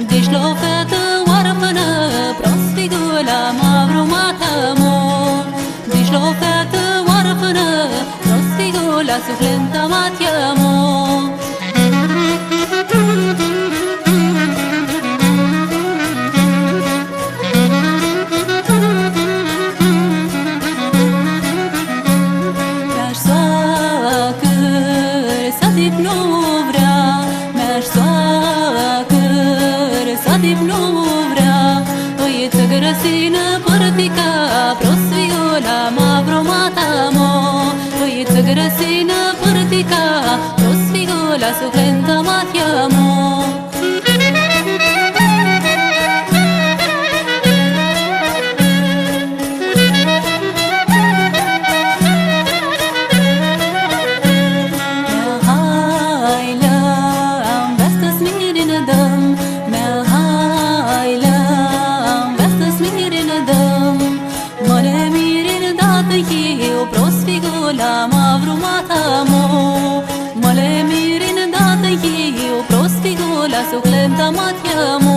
Deci la o fată oarfănă, prost figula m-a brumat-mo. Deci la o fată oarfănă, prost figula suflenta m-a-tiamo. Mi-aș soacăr să dip nu vrea, mi-aș soacăr să dip nu vrea. Îi țăgărăsină părtica, prost figula m-a brumat-mo. Îi țăgărăsină părtica, prost figula suflenta m-a-tiamo. Eu prost figula m-a brumat-mo. Mă le mirin dată eu prost figula suflenta m-a-tiamo.